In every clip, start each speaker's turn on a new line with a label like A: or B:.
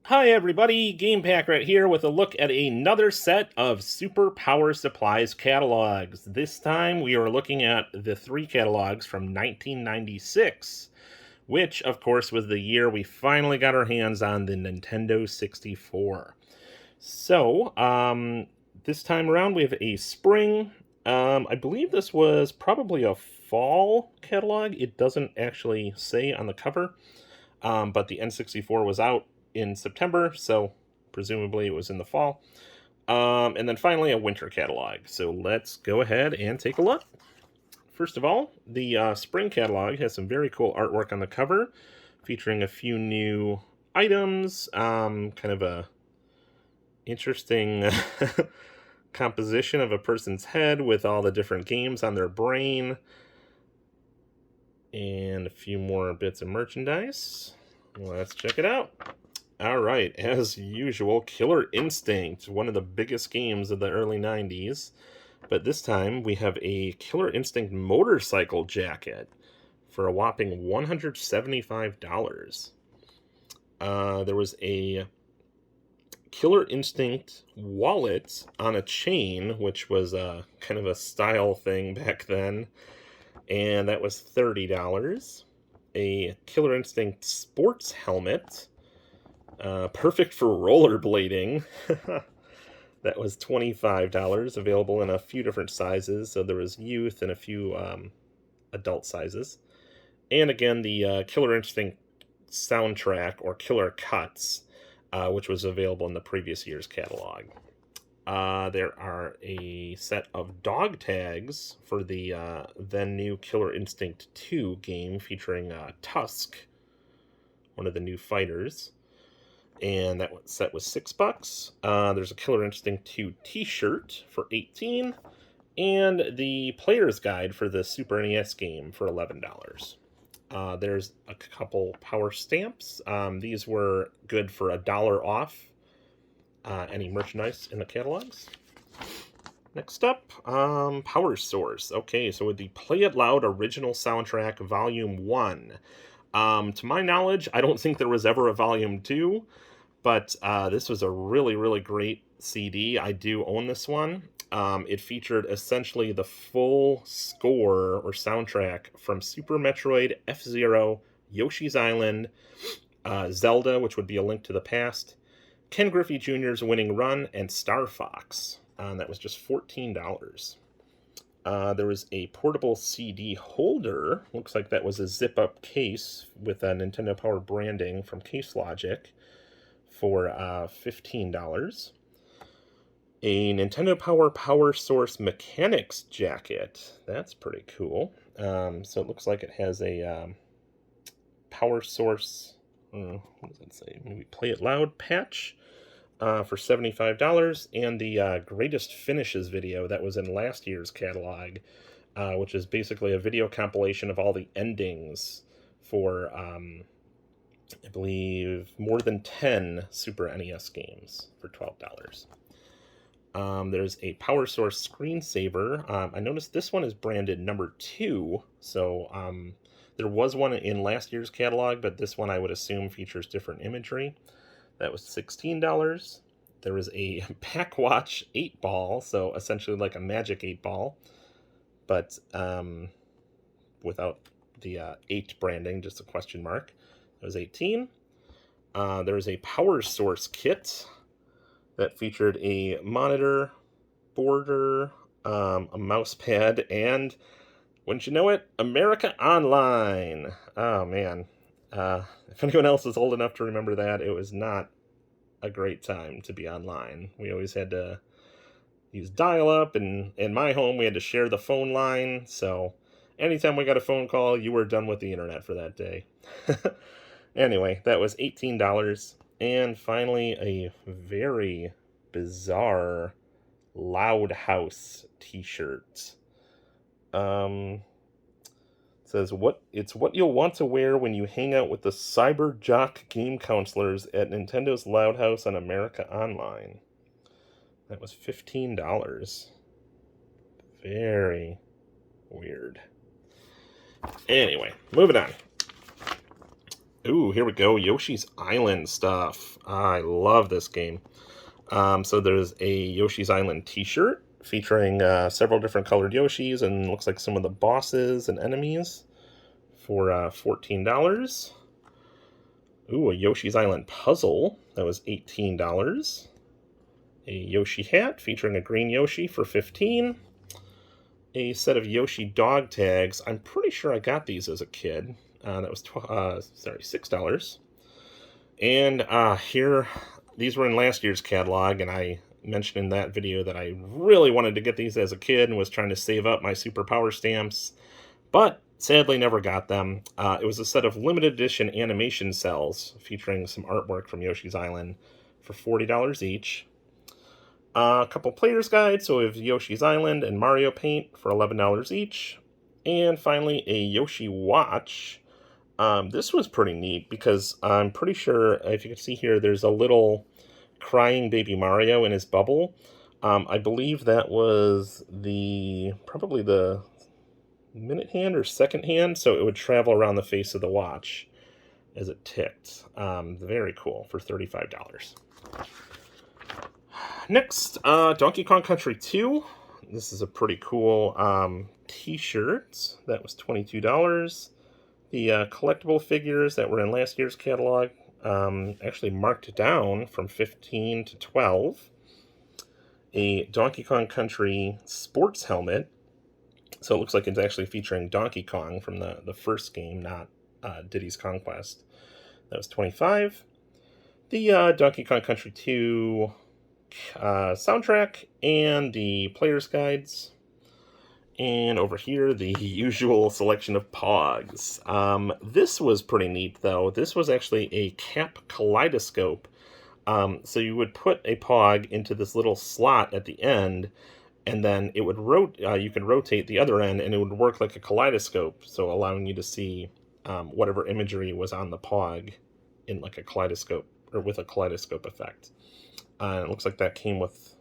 A: Hi everybody, Game Pack right here with a look at another set of Super Power Supplies catalogs. This time we are looking at the three catalogs from 1996, which of course was the year we finally got our hands on the Nintendo 64. So, this time around we have a spring. I believe this was probably a fall catalog. It doesn't actually say on the cover, but the N64 was out in September, so presumably it was in the fall. And then finally, a winter catalog. So let's go ahead and take a look. First of all, the spring catalog has some very cool artwork on the cover, featuring a few new items, kind of a interesting composition of a person's head with all the different games on their brain, and a few more bits of merchandise. Let's check it out. All right, as usual, Killer Instinct, one of the biggest games of the early 90s. But this time we have a Killer Instinct motorcycle jacket for a whopping $175. There was a Killer Instinct wallet on a chain, which was kind of a style thing back then, and that was $30. A Killer Instinct sports helmet, perfect for rollerblading. That was $25, available in a few different sizes. So there was youth and a few adult sizes. And again, the Killer Instinct soundtrack, or Killer Cuts, which was available in the previous year's catalog. There are a set of dog tags for the then new Killer Instinct 2 game, featuring Tusk, one of the new fighters. And that set was $6. There's a Killer Instinct 2 t-shirt for $18, and the player's guide for the Super NES game for $11. There's a couple power stamps. These were good for $1 off any merchandise in the catalogs. Next up, Power Source. Okay, so with the Play It Loud Original Soundtrack Volume 1. To my knowledge, I don't think there was ever a Volume 2, but this was a really, really great CD. I do own this one. It featured essentially the full score or soundtrack from Super Metroid, F-Zero, Yoshi's Island, Zelda, which would be A Link to the Past, Ken Griffey Jr.'s Winning Run, and Star Fox. That was just $14. There was a portable CD holder. Looks like that was a zip-up case with a Nintendo Power branding from Case Logic for $15. A Nintendo Power Source Mechanics jacket. That's pretty cool. So it looks like it has a Power Source, what does that say? Maybe Play It Loud patch for $75, and the Greatest Finishes video that was in last year's catalog, which is basically a video compilation of all the endings for, I believe, more than 10 Super NES games for $12. There's a Power Source screensaver. I noticed this one is branded number 2, so there was one in last year's catalog, but this one I would assume features different imagery. That was $16. There was a Packwatch 8-ball, so essentially like a Magic 8-ball, but without the 8 branding, just a question mark. That was $18. There was a Power Source kit that featured a monitor, border, a mouse pad, and, wouldn't you know it, America Online. Oh, man. If anyone else is old enough to remember that, it was not a great time to be online. We always had to use dial-up, and in my home, we had to share the phone line, so anytime we got a phone call, you were done with the internet for that day. Anyway, that was $18. And finally, a very bizarre Loud House t-shirt. It says, it's what you'll want to wear when you hang out with the cyber jock game counselors at Nintendo's Loud House on America Online. That was $15. Very weird. Anyway, moving on. Ooh, here we go. Yoshi's Island stuff. I love this game. So there's a Yoshi's Island t-shirt featuring several different colored Yoshis and looks like some of the bosses and enemies for $14. Ooh, a Yoshi's Island puzzle. That was $18. A Yoshi hat featuring a green Yoshi for $15. A set of Yoshi dog tags. I'm pretty sure I got these as a kid. That was $6. And here, these were in last year's catalog, and I mentioned in that video that I really wanted to get these as a kid and was trying to save up my Super Power stamps, but sadly never got them. It was a set of limited edition animation cells featuring some artwork from Yoshi's Island for $40 each. A couple player's guides, so we have Yoshi's Island and Mario Paint for $11 each. And finally, a Yoshi watch. This was pretty neat because I'm pretty sure, if you can see here, there's a little crying baby Mario in his bubble. I believe that was probably the minute hand or second hand, so it would travel around the face of the watch as it ticked. Very cool for $35. Next, Donkey Kong Country 2. This is a pretty cool t-shirt. That was $22. The collectible figures that were in last year's catalog actually marked down from 15 to 12. A Donkey Kong Country sports helmet. So it looks like it's actually featuring Donkey Kong from the first game, not Diddy's Conquest. That was $25. The Donkey Kong Country 2 soundtrack and the player's guides. And over here, the usual selection of Pogs. This was pretty neat, though. This was actually a cap kaleidoscope. So you would put a Pog into this little slot at the end, and then it would you could rotate the other end, and it would work like a kaleidoscope, so allowing you to see whatever imagery was on the Pog in like a kaleidoscope, or with a kaleidoscope effect. It looks like that came with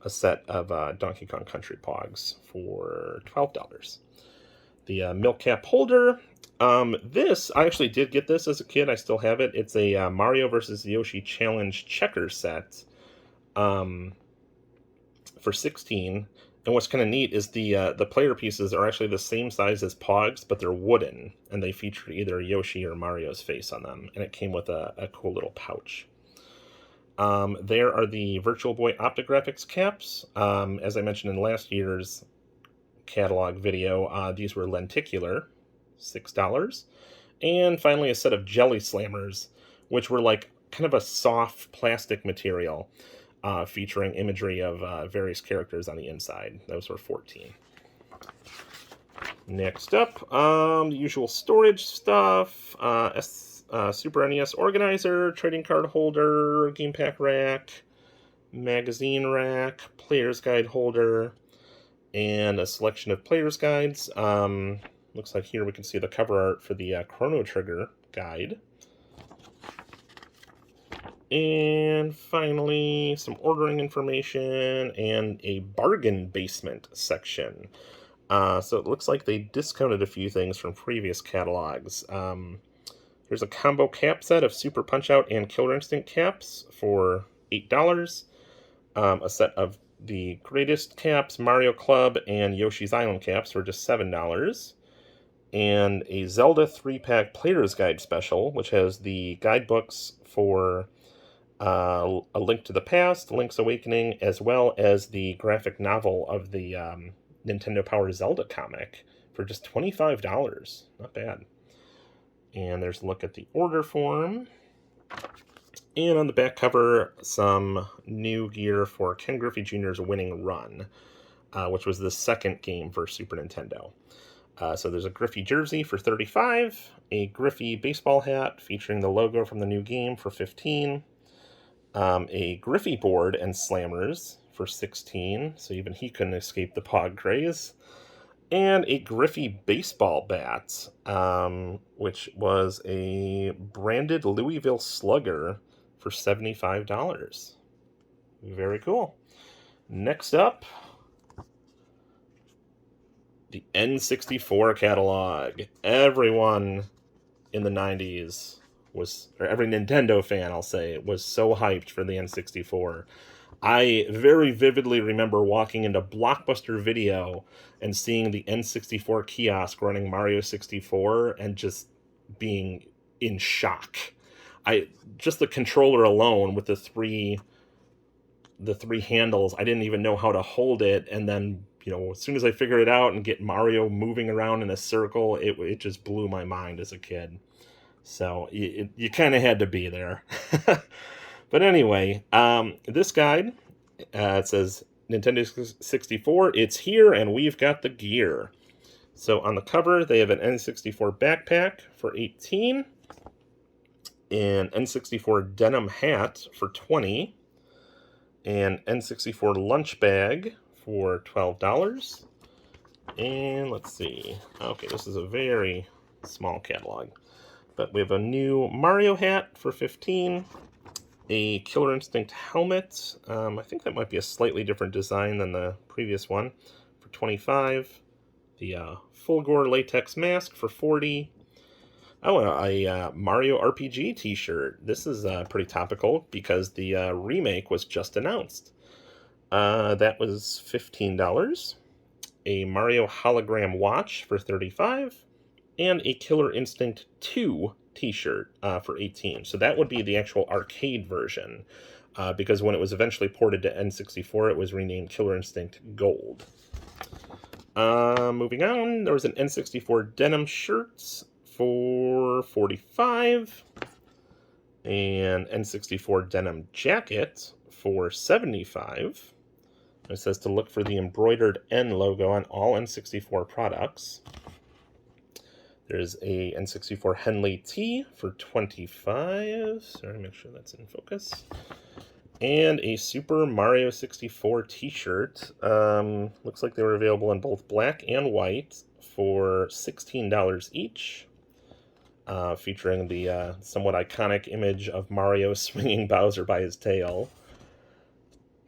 A: a set of Donkey Kong Country Pogs for $12. The milk cap holder. This, I actually did get this as a kid. I still have it. It's a Mario vs. Yoshi Challenge checker set for $16. And what's kind of neat is the player pieces are actually the same size as Pogs, but they're wooden, and they feature either Yoshi or Mario's face on them. And it came with a cool little pouch. There are the Virtual Boy Optographics caps. As I mentioned in last year's catalog video, these were lenticular, $6. And finally, a set of Jelly Slammers, which were like kind of a soft plastic material featuring imagery of various characters on the inside. Those were $14. Next up, the usual storage stuff. Super NES organizer, trading card holder, game pack rack, magazine rack, player's guide holder, and a selection of player's guides. Looks like here we can see the cover art for the Chrono Trigger guide. And finally, some ordering information and a bargain basement section. So it looks like they discounted a few things from previous catalogs. There's a combo cap set of Super Punch-Out and Killer Instinct caps for $8. A set of the Greatest caps, Mario Club, and Yoshi's Island caps for just $7. And a Zelda 3-pack Player's Guide special, which has the guidebooks for A Link to the Past, Link's Awakening, as well as the graphic novel of the Nintendo Power Zelda comic for just $25. Not bad. And there's a look at the order form. And on the back cover, some new gear for Ken Griffey Jr.'s Winning Run, which was the second game for Super Nintendo. So there's a Griffey jersey for $35, a Griffey baseball hat featuring the logo from the new game for $15, a Griffey board and slammers for $16, so even he couldn't escape the Pog craze, and a Griffey baseball bat, which was a branded Louisville Slugger for $75. Very cool. Next up, the N64 catalog. Everyone in the 90s was, or every Nintendo fan, I'll say, was so hyped for the N64. I very vividly remember walking into Blockbuster Video and seeing the N64 kiosk running Mario 64 and just being in shock. Just the controller alone with the three handles, I didn't even know how to hold it, and then, you know, as soon as I figured it out and get Mario moving around in a circle, it just blew my mind as a kid. So you kind of had to be there. But anyway, this guide, it says Nintendo 64, it's here and we've got the gear. So on the cover, they have an N64 backpack for 18, an N64 denim hat for 20, an N64 lunch bag for $12. And let's see. Okay, this is a very small catalog. But we have a new Mario hat for 15, a Killer Instinct helmet. I think that might be a slightly different design than the previous one, for 25. The Fulgore latex mask for 40. Oh, a Mario RPG t-shirt. This is pretty topical because the remake was just announced. That was $15. A Mario hologram watch for 35, and a Killer Instinct 2 t-shirt for 18. So that would be the actual arcade version, because when it was eventually ported to N64, it was renamed Killer Instinct Gold. Moving on, there was an N64 denim shirt for 45, an N64 denim jacket for 75. It says to look for the embroidered N logo on all N64 products. There's a N64 Henley tee for 25. Sorry, make sure that's in focus. And a Super Mario 64 t-shirt. Looks like they were available in both black and white for $16 each. Featuring the somewhat iconic image of Mario swinging Bowser by his tail.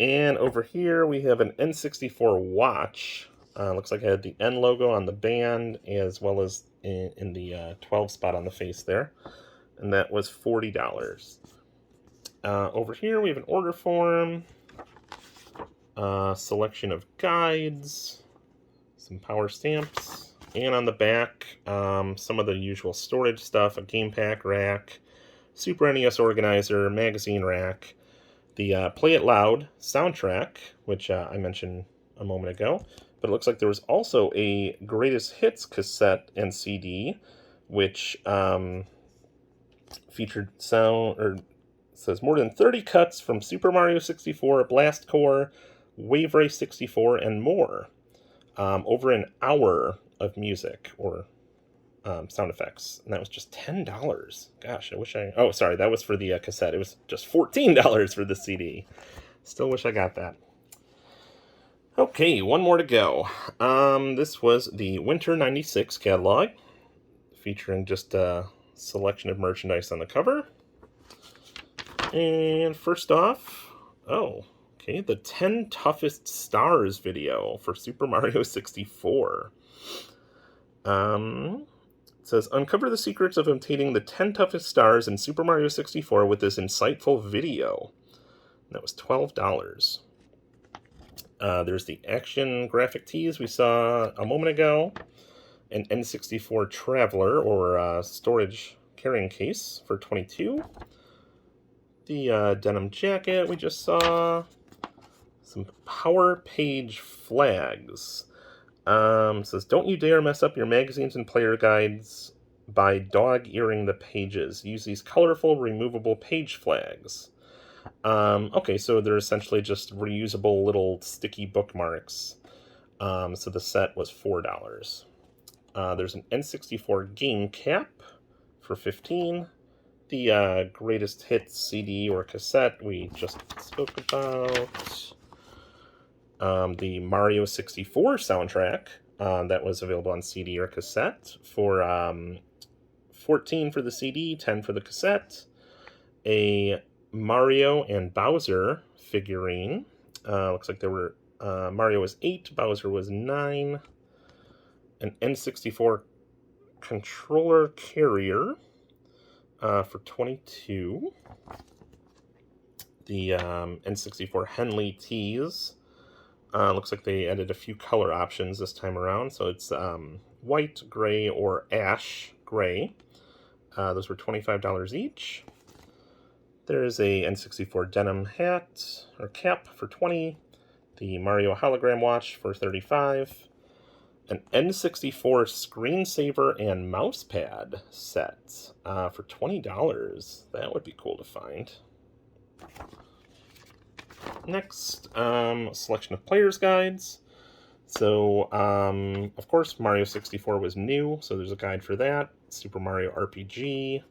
A: And over here we have an N64 watch. Looks like it had the N logo on the band as well as in the 12 spot on the face there. And that was $40. Over here we have an order form, selection of guides, some power stamps, and on the back, some of the usual storage stuff, a game pack rack, Super NES organizer, magazine rack, the Play It Loud soundtrack, which I mentioned a moment ago, but it looks like there was also a Greatest Hits cassette and CD, which featured says more than 30 cuts from Super Mario 64, Blast Corps, Wave Race 64, and more. Over an hour of music or sound effects, and that was just $10. Gosh, I wish oh, sorry, that was for the cassette. It was just $14 for the CD. Still wish I got that. Okay, one more to go. This was the Winter 96 catalog, featuring just a selection of merchandise on the cover. And first off, okay, the 10 Toughest Stars video for Super Mario 64. It says, uncover the secrets of obtaining the 10 toughest stars in Super Mario 64 with this insightful video. And that was $12. There's the action graphic tees we saw a moment ago. An N64 Traveler, or storage carrying case, for $22. The denim jacket we just saw. Some Power Page flags. Says, don't you dare mess up your magazines and player guides by dog-earing the pages. Use these colorful, removable page flags. Okay, so they're essentially just reusable little sticky bookmarks. So the set was $4. There's an N64 game cap for $15. The Greatest Hits CD or cassette we just spoke about. The Mario 64 soundtrack that was available on CD or cassette for $14 for the CD, $10 for the cassette. A Mario and Bowser figurine. Looks like there were Mario was 8, Bowser was 9. An N64 controller carrier For 22, the N64 Henley Tees. Looks like they added a few color options this time around. So it's white, gray, or ash gray. Those were $25 each. There's a N64 denim hat or cap for 20. The Mario hologram watch for 35. An N64 screensaver and mousepad set for $20. That would be cool to find. Next, selection of player's guides. So, of course, Mario 64 was new, so there's a guide for that. Super Mario RPG.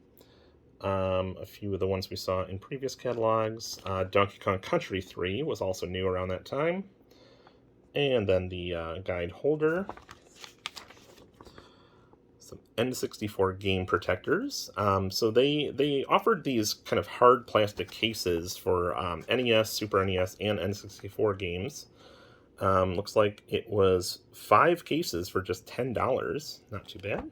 A: A few of the ones we saw in previous catalogs. Donkey Kong Country 3 was also new around that time. And then the guide holder. Some N64 game protectors. So they offered these kind of hard plastic cases for NES, Super NES, and N64 games. Looks like it was 5 cases for just $10. Not too bad.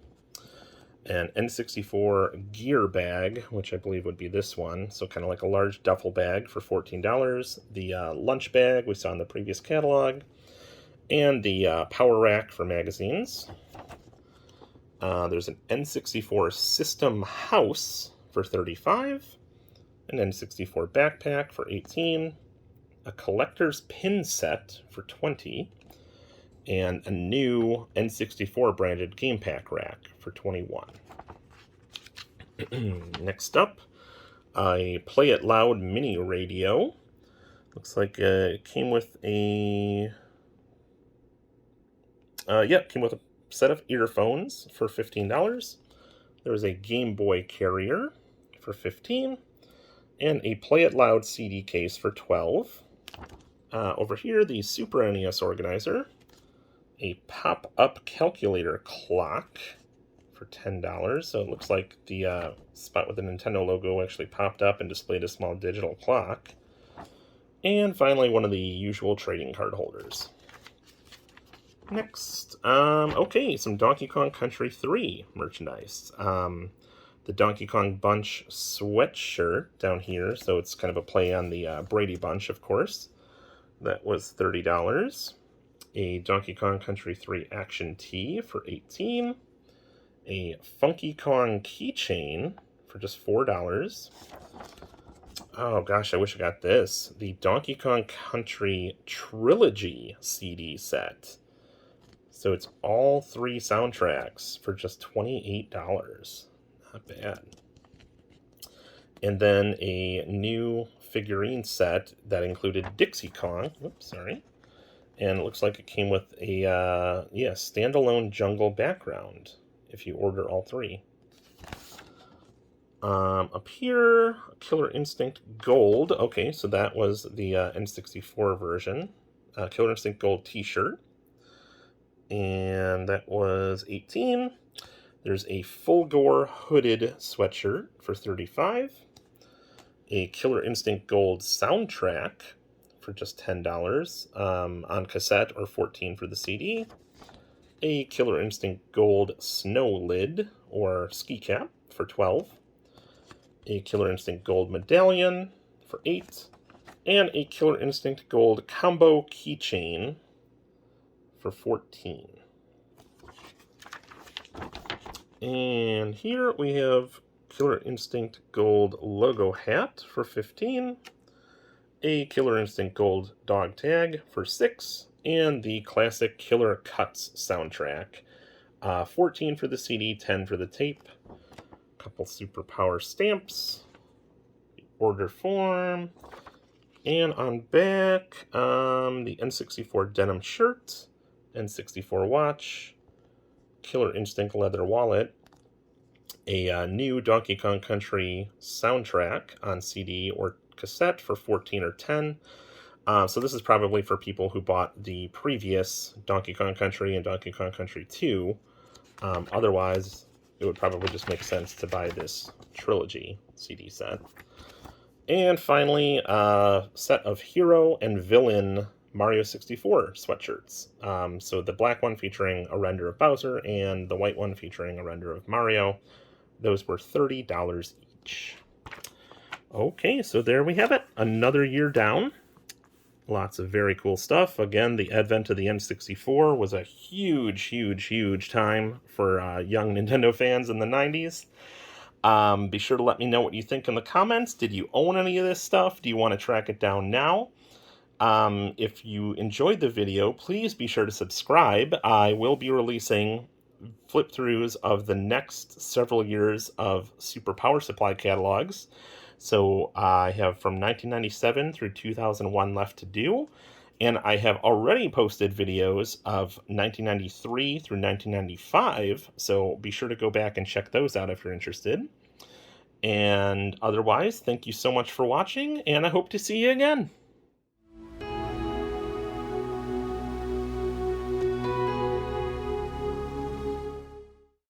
A: An N64 gear bag, which I believe would be this one. So kind of like a large duffel bag for $14. The lunch bag we saw in the previous catalog. And the power rack for magazines. There's an N64 system house for $35. An N64 backpack for $18. A collector's pin set for $20. And a new N64 branded game pack rack for $21. Next up, a Play It Loud mini radio. Looks like it came with a came with a set of earphones for $15. There was a Game Boy carrier for $15, and a Play It Loud CD case for $12. Over here, the Super NES organizer. A pop-up calculator clock for $10. So it looks like the spot with the Nintendo logo actually popped up and displayed a small digital clock. And finally, one of the usual trading card holders. Next, okay, some Donkey Kong Country 3 merchandise. The Donkey Kong Bunch sweatshirt down here, so it's kind of a play on the Brady Bunch, of course. That was $30. A Donkey Kong Country 3 action tee for $18. A Funky Kong keychain for just $4. Oh gosh, I wish I got this. The Donkey Kong Country Trilogy CD set. So it's all 3 soundtracks for just $28. Not bad. And then a new figurine set that included Dixie Kong. Oops, sorry. And it looks like it came with a standalone jungle background if you order all 3. Up here, Killer Instinct Gold. Okay, so that was the N64 version. Killer Instinct Gold t-shirt. And that was $18. There's a Fulgore hooded sweatshirt for $35. A Killer Instinct Gold soundtrack for just $10 on cassette, or $14 for the CD. A Killer Instinct Gold snow lid or ski cap for $12. A Killer Instinct Gold medallion for $8. And a Killer Instinct Gold combo keychain for $14. And here we have Killer Instinct Gold logo hat for $15. A Killer Instinct Gold dog tag for $6, and the classic Killer Cuts soundtrack. $14 for the CD, $10 for the tape. A couple Superpower stamps, order form, and on back, the N64 denim shirt, N64 watch, Killer Instinct leather wallet, a new Donkey Kong Country soundtrack on CD or cassette for $14 or $10. So this is probably for people who bought the previous Donkey Kong Country and Donkey Kong Country 2. Otherwise, it would probably just make sense to buy this trilogy CD set. And finally, a set of hero and villain Mario 64 sweatshirts. So the black one featuring a render of Bowser and the white one featuring a render of Mario. Those were $30 each. Okay, so there we have it. Another year down. Lots of very cool stuff. Again, the advent of the N64 was a huge, huge, huge time for young Nintendo fans in the 90s. Be sure to let me know what you think in the comments. Did you own any of this stuff? Do you want to track it down now? If you enjoyed the video, please be sure to subscribe. I will be releasing flip-throughs of the next several years of Super Power Supply catalogs. So I have from 1997 through 2001 left to do, and I have already posted videos of 1993 through 1995, so be sure to go back and check those out if you're interested. And otherwise, thank you so much for watching, and I hope to see you again.